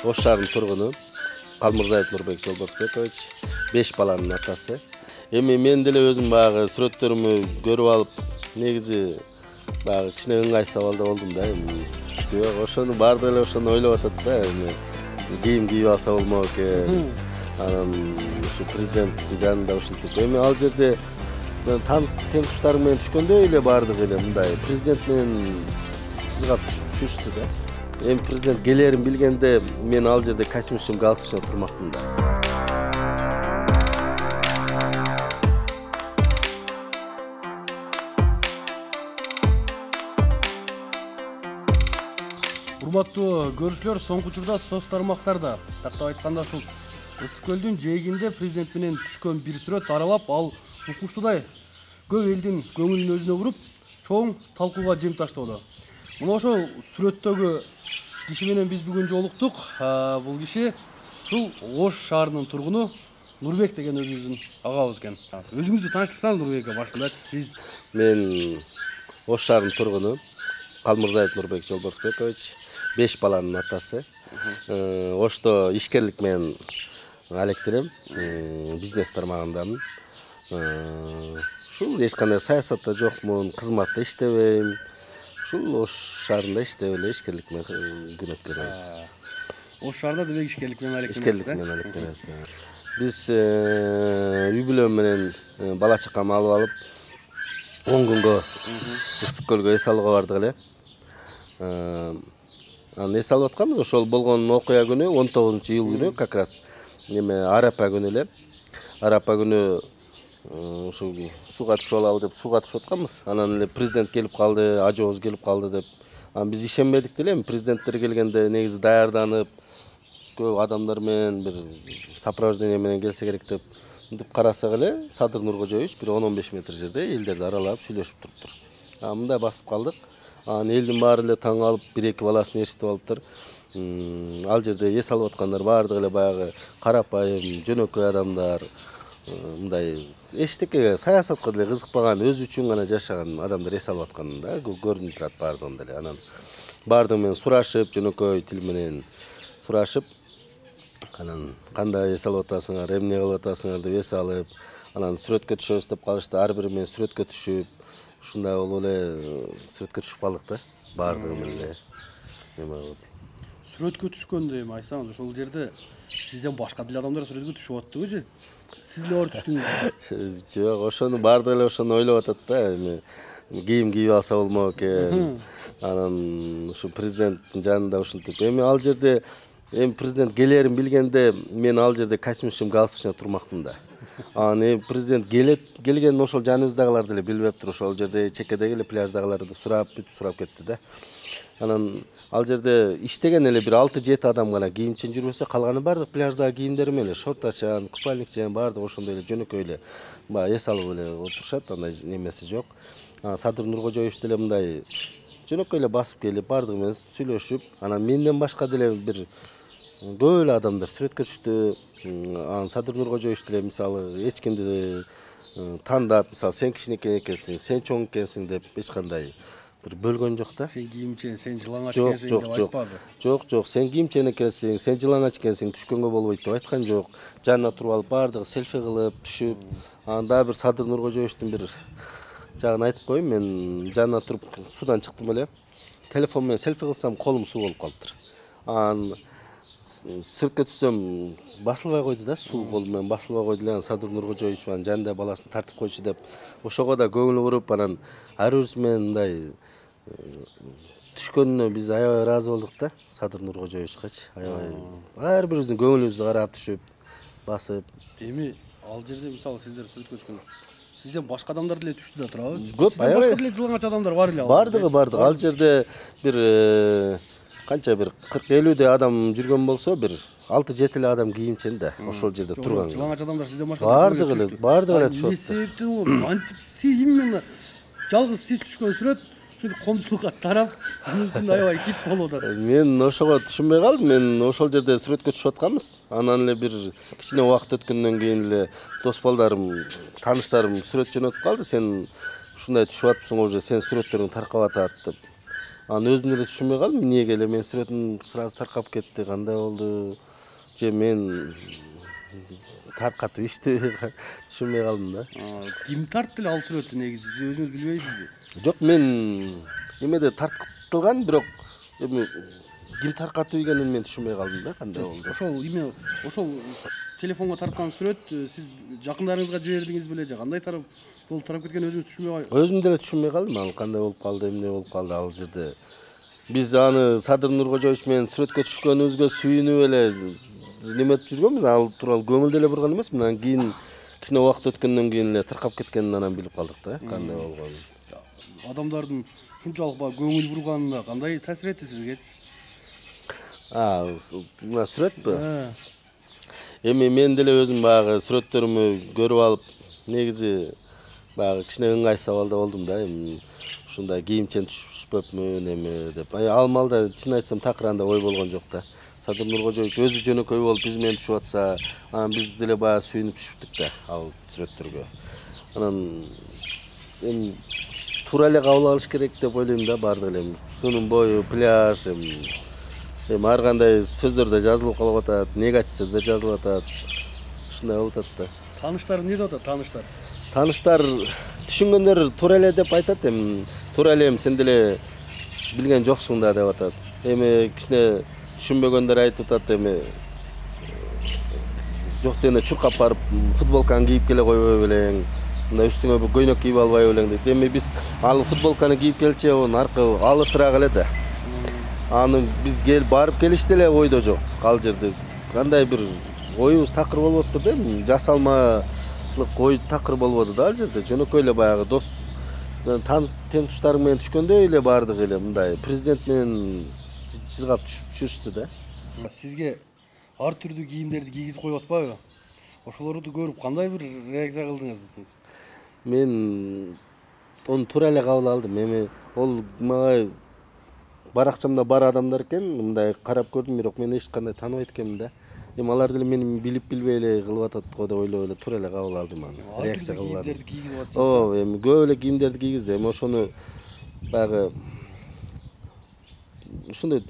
Ош шаарынын тургуну Калмырзаев Нурбек Жолборсбекович 5 баланын атасы. Эми мен деле өзүм баягы сүрөттөрүмү көрүп алып, негизи баягы кичине ыңгайсыз абалда болдум да. Эми жок, ошону баардыгы эле ошону ойлоп атат да. Эми кийим кийип алса болмок экен. Анан ушу президенттин жанында ушинтип. Эми ал жерде тең туштарым менен түшкөндөй эле баардыгы эле мындай президент менен чызгап түшүштү да. Эми президент келерин билгенде мен ал жерде костюмчум галстучна турмакмын да. Урматтуу көрүүчүлөр, соңку учурда соц тармактарда, тактап айтканда ушул Ысык көлдүн жээгинде президент менен түшкөн бир сүрөт таралап, ал укуктуудай көп элдин көңүлүн өзүнө буруп, чоң талкууга жем таштоодо. Мына ошол сүрөттөгү киши менен биз бүгүн жолуктук. Бул киши ушул Ош шаарынын тургуну Нурбек деген өзүбүздүн агабыз экен. Өзүңүздү тааныштырсаңыз Нурбек, башындачы сиз. Мен Ош шаарынын тургуну Калмырзаев Нурбек Жолборсбекович, 5 баланын атасы. Ошто ишкерлик менен алектирем, бизнес тармагындамын. Ушул эч кандай саясатта жокмун, кызматта иштебейм. Ушул Ош шаарында иштеп эле ишкерлик менен күн өткөрөбүз. Ош шаарында демек ишкерлик менен алектенесиз. Ишкерлик менен алектенебиз. Биз үй бүлөм менен бала чакамды алып алып 10 күнгө Ысык көлгө эс алууга бардык эле. Аны эс алып атканбыз. Ошол болгон окуя күнү 19-июл күнү, как раз арапа күнү эле. Арапа күнү ушул сууга түшүп алалы деп сууга түшүп атканбыз. Анан эле президент келип калды, ажообуз келип калды деп. Биз ишенбедик деле. Президенттер келгенде негизи даярданып, көп адамдар менен бир сопровождение менен келсе керек деп карасак эле Садыр Нуркожоевич бир 10-15 метр жерде элдерди аралап сүйлөшүп туруптур. Мындай басып калдык. Элдин баары эле таң алып, 1-2 баласын ээрчитип алыптыр. Ал жерде эс алып аткандар баардыгы эле баягы карапайым, жөнөкөй адамдар, мындай эчтекеге, саясатка деле кызыкпаган, өзү үчүн гана жашаган адамдар эс алып аткан да, көрүнүп турат баардыгында эле. Анан баардыгы менен сурашып, жөнөкөй тил менен сурашып, анан кандай эс алып атасыңар, эмне кылып атасыңар деп эс алып, анан сүрөткө түшөбүз деп калышты. Ар бири менен сүрөткө түшүп, ушундай болуп эле сүрөткө түшүп калдык да, баардыгы менен эле. Сүрөткө түшкөндө эми айтсаңыз, ошол жерде сизден башка деле адамдар сүрөткө түшүп аттыбы же сиз эле барып түштүңүз? Жок, ошону баардыгы эле ошону ойлоп атат да. Эми кийим кийип алса болмок экен. Анан ушу президенттин жанында ушинтип. Эми ал жерде президент келерин билгенде мен ал жерде костюмчум галстучна турмакмын да. Анан президент келген ошол жаныбыздагылар деле билбептир. Ошол жерде чекедеги эле пляждагыларды сурап кетти да. Анан ал жерде иштеген эле бир 6-7 адам гана кийимчен жүрбөсө, калганы баардык пляждагы кийимдери менен эле шортачан, купальникчен баардык ошондой эле жөнөкөй эле баягы эс алып эле отурушат, андай немеси жок. Садыр Нуркожоевич деле мындай жөнөкөй эле басып келип, баардыгы менен сүйлөшүп, анан менден башка деле бир көп эле адамдар сүрөткө түштү. Анан Садыр Нуркожоевич деле мисалы эч кимди тандап, мисалы сен кичинекей экенсиң, сен чоң экенсиң деп эч кандай бир бөлгөн жок да. Сен кийимчен, сен жылаңач экенсиң деп айтпады. Жок, сен кийимчен экенсиң, сен жылаңач экенсиң, түшкөнгө болбойт деп айткан жок. Жанына туруп алып баардыгы селфи кылып, түшүп. Анан дагы бир Садыр Нуркожоевичтин бир жагын айтып коеюн. Мен жанына туруп суудан чыктым эле. Телефон менен селфи кылсам, колум суу болуп калыптыр. Анан сүрөткө түшсөм басылбай койду да, суу кол менен басылбай койду эле. Анан Садыр Нуркожоевич жанында баласын тартып койчу деп ошого да көңүлү буруп, анан ар бирибиз менен мындай түшкөнүнө биз аябай ыраазы болдук да, Садыр Нуркожоевичкачы. Аябай ар бирибиздин көңүлүбүздү карап түшүп, басып. Эми ал жерде мисалы сиздер сүрөткө түшкөндө сизден башка адамдар деле түштү да турабы? Көп, аябай. Башка деле жылаңач адамдар бар эле. Баардыгы. Ал жерде бир канча бир 40-50 адам жүргөн болсо, бир 6-7 эле адам кийимчен да ошол жерде турган. Жылаңач адамдар сизден башка баардыгы эле түшүп. Не себептен антип сиз именно жалгыз сиз түшкөн сүрөт коомчулукка тарап, мүмкүн аябай хит болуп атат. Мен ошого түшүнбөй калдым. Мен ошол жерде сүрөткө түшүп атканбыз. Анан эле бир кичине убакыт өткөндөн кийин эле дос балдарым, тааныштарым сүрөт жөнөтүп калды. Сен ушундай түшүп атыпсың, уже сен сүрөттөрүң таркап атат деп. Анан өзүм деле түшүнбөй калдым, эмнеге эле менин сүрөтүм сразу таркап кетти, кандай болду? Же мен таркатып иштеби түшүнбөй калдым да. Ким тартты эле ал сүрөттү негизи? Сиз өзүңүз билбейсизби? Жок, мен эмеде тарткылган, бирок эми ким таркатып ийгенин мен түшүнбөй калдым да, кандай болду. Ошол телефонго тарткан сүрөт сиз жакындарыңызга жибердиңиз беле же кандай болуп тарап кеткен өзүңүз түшүнбөй Өзүм деле түшүнбөй калдым, ал кандай болуп калды, эмне болуп калды ал жерде. Биз аны Садыр Нуркожоевич менен сүрөткө түшкөнүбүзгө сүйүнүп эле неметип жүргөнбүз, ал тууралуу көңүл деле бурган эмесмин. Анан кийин кичине убакыт өткөндөн кийин эле таркап кеткенин анан билип калдык да, кандай болгонун. Адамдардын ушунчалык баягы көңүл бурганына кандай таасир этти сизгечи? Мына сүрөтпү? Эми мен деле өзүм баягы сүрөттөрүмү көрүп алып, негизи баягы кичине ыңгайсыз абалда болдум да. Эми ушундай кийимчен түшпөпмүн эми деп. Ал маалда чын айтсам такыр андай ой болгон жок да. Садыр Нуркожоевич өзү жөнөкөй болуп биз менен түшүп атса, анан биз деле баягы сүйүнүп түшүптүк да ал сүрөттөргө. Анан эми туура эле кабыл алыш керек деп ойлойм да, баардык эле. Суунун бою, пляж, эми ар кандай сөздөр да жазылып калып атат, негатив сөздөр жазылып атат. Ушундай болуп атат да. Тааныштар эмне деп атат, тааныштар? Тааныштар түшүнгөндөр туура эле деп айтат, эми туура эле сен деле билген жоксуң да деп атат. Эми кичине түшүнбөгөндөр айтып атат, эми жок дегенде чуркап барып футболканы кийип келе койбой белең, мындай үстүңө бир көйнөк кийип албай белең дейт. Эми биз ал футболканы кийип келчи, анын аркы алысыраак эле да. Аны биз барып келиште эле ойдо жок ал жерде. Кандай бир оюбуз такыр болуп атпыр да, жасалмалык ой такыр болбоду да ал жерде. Жөнөкөй эле баягы дос, тең туштарым менен түшкөндөй эле баардык эле мындай президент менен жыргап жүрүштү да. Сизге ар түрдүү кийимдерди кийгизип коюп атпайбы? Ошолорду көрүп кандай бир реакция кылдыңыз сиз? Мен ону туура эле кабыл алдым. Эми ол мага баракчамда бар адамдар экен, мындай карап көрдүм, бирок мен эч кандай тааныбайт экенмин да. Эми алар деле мени билип билбей эле кылып атат го деп ойлоп эле туура эле кабыл алдым аны. Реакция кылбадым. Кийимдерди кийгизип атышат. Эми көп эле кийимдерди кийгизди. Эми ошону баягы ушундай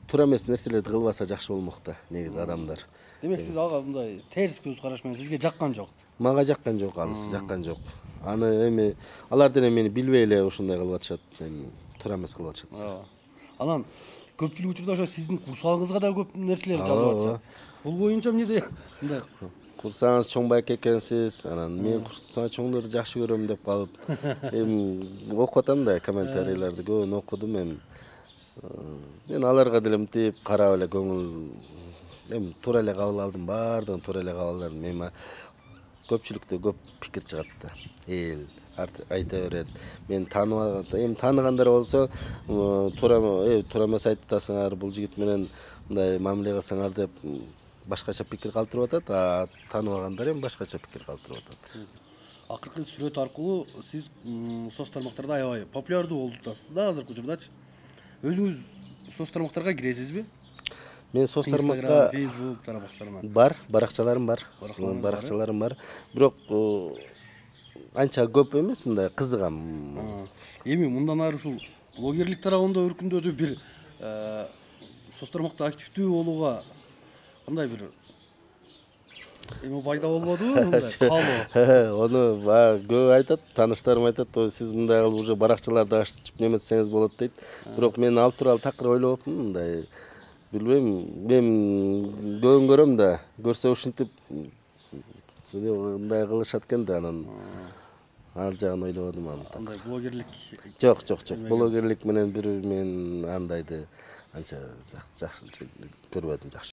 туура эмес нерселерди кылбаса жакшы болмок да, негизи адамдар. Демек сиз ага мындай терс көз караш менен сизге жаккан жок. Мага жаккан жок, анысы жаккан жок. Аны эми алар деле мени билбей эле ушундай кылып атышат. Эми туура эмес кылып атышат. Анан көпчүлүк учурда ошо сиздин курсагыңызга да көп нерселер жазып атышат. Бул боюнча эмне мындай? Курсагыңыз чоң байке экенсиз, анан мен курсагы чоңдорду жакшы көрөм деп калып, эми окуп атам да комментарийлерди көбүн окудум эми. Мен аларга деле мынтип карап эле көңүл эми туура эле кабыл алдым, баардыгын туура эле кабыл алдым. Эми көпчүлүктө көп пикир чыгат да. Эл айта берет. Мен тааныгандар болсо туура эмес айтып атасыңар, бул жигит менен мындай мамиле кылсаңар деп башкача пикир калтырып атат, а тааныбагандар эми башкача пикир калтырып атат. Акыркы сүрөт аркылуу сиз соц тармактарда аябай популярдуу болуп атасыз да азыркы учурдачы. Өзүңүз соц тармактарга киресизби? Мен соц тармакка Facebook тармактарына бар, баракчаларым бар. Бирок анча көп эмес, мындай кызыгам. Эми мындан ары ушул блогерлик тарабында өркүндөтүп бир соц тармакта активдүү болууга кандай бир эми пайда болбодубу мындай каалоо? Ону көп айтат, тааныштарым айтат, сиз мындай кылып уже баракчаларды ачып неметсеңиз болот дейт. Бирок мен ал тууралуу такыр ойлобопмун, мындай билбейм, мен көбүн көрөм да, көрсө ушинтип мындай кылышат экен да, анан ал жагын ойлободум аны. Андай блогерлик? Жок. Блогерлик менен мен андайды анча жакшы көрбөдүм, жакшы